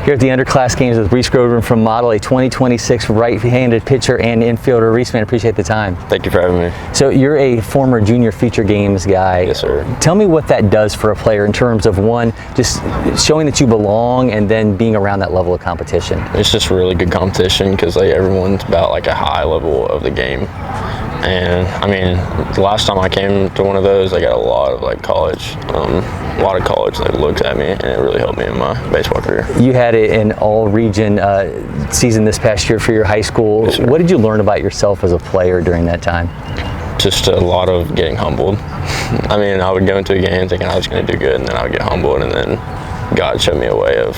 Here at the Underclass Games with Reece Grodeman from Model, a 2026 right-handed pitcher and infielder. Reece, man, appreciate the time. Thank you for having me. So you're a former junior feature games guy. Yes, sir. Tell me what that does for a player in terms of, one, just showing that you belong and then being around that level of competition. It's just really good competition because everyone's about a high level of the game. And I mean, the last time I came to one of those, I got a lot of college, looked at me, and it really helped me in my baseball career. You had an all-region season this past year for your high school. Yes, sir. What did you learn about yourself as a player during that time? Just a lot of getting humbled. I mean, I would go into a game thinking I was going to do good, and then I would get humbled, and then God showed me a way of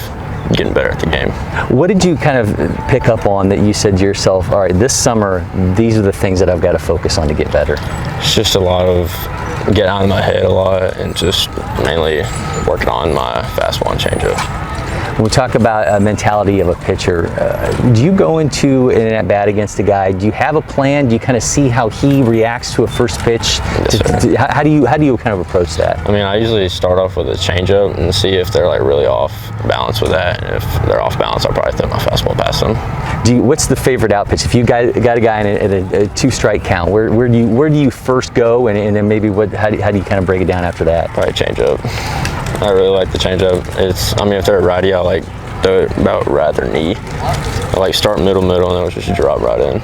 getting better at the game. What did you kind of pick up on that you said to yourself, all right, this summer, these are the things that I've got to focus on to get better? It's just a lot of getting out of my head a lot and just mainly working on my fastball and changeup. When we talk about a mentality of a pitcher, do you go into an at-bat against a guy, do you have a plan? Do you kind of see how he reacts to a first pitch? Yes, How do you kind of approach that? I mean, I usually start off with a changeup and see if they're really off balance with that. And if they're off balance, I'll probably throw my fastball past them. What's the favorite out pitch? If you got a guy in a two-strike count, where do you first go, and then maybe how do you kind of break it down after that? Probably changeup. I really like the changeup. If they're a righty, I throw it about right their knee. I start middle, and then just drop right in.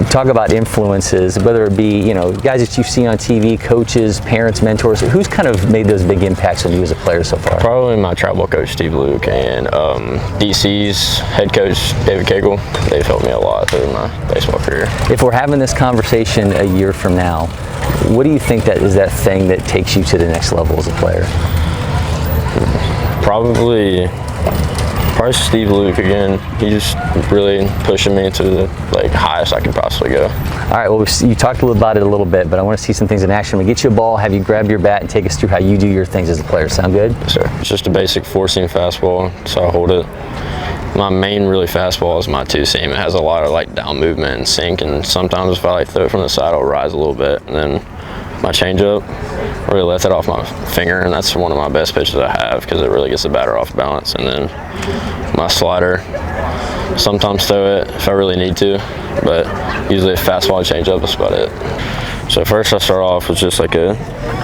Talk about influences, whether it be guys that you've seen on TV, coaches, parents, mentors. Who's kind of made those big impacts on you as a player so far? Probably my travel coach Steve Luke and DC's head coach David Cagle. They've helped me a lot through my baseball career. If we're having this conversation a year from now, what do you think that is that thing that takes you to the next level as a player? Probably Steve Luke again. He's really pushing me to the highest I could possibly go. All right, well, you talked about it a little bit, but I want to see some things in action. We get you a ball, have you grab your bat, and take us through how you do your things as a player. Sound good? Yes, sir. It's just a basic four-seam fastball, so I hold it. My main really fastball is my two-seam. It has a lot of down movement and sink, and sometimes if I throw it from the side, it'll rise a little bit. And then my changeup, really let that off my finger, and that's one of my best pitches I have because it really gets the batter off balance. And then my slider, sometimes throw it if I really need to, but usually a fastball and changeup is about it. So first I start off with just a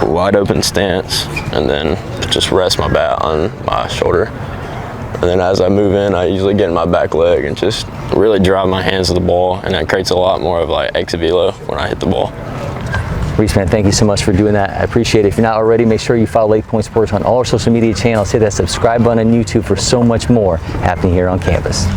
wide open stance, and then just rest my bat on my shoulder. And then as I move in, I usually get in my back leg and just really drive my hands to the ball, and that creates a lot more of exit velo when I hit the ball. Reece, man, thank you so much for doing that. I appreciate it. If you're not already, make sure you follow LakePoint Sports on all our social media channels. Hit that subscribe button on YouTube for so much more happening here on campus.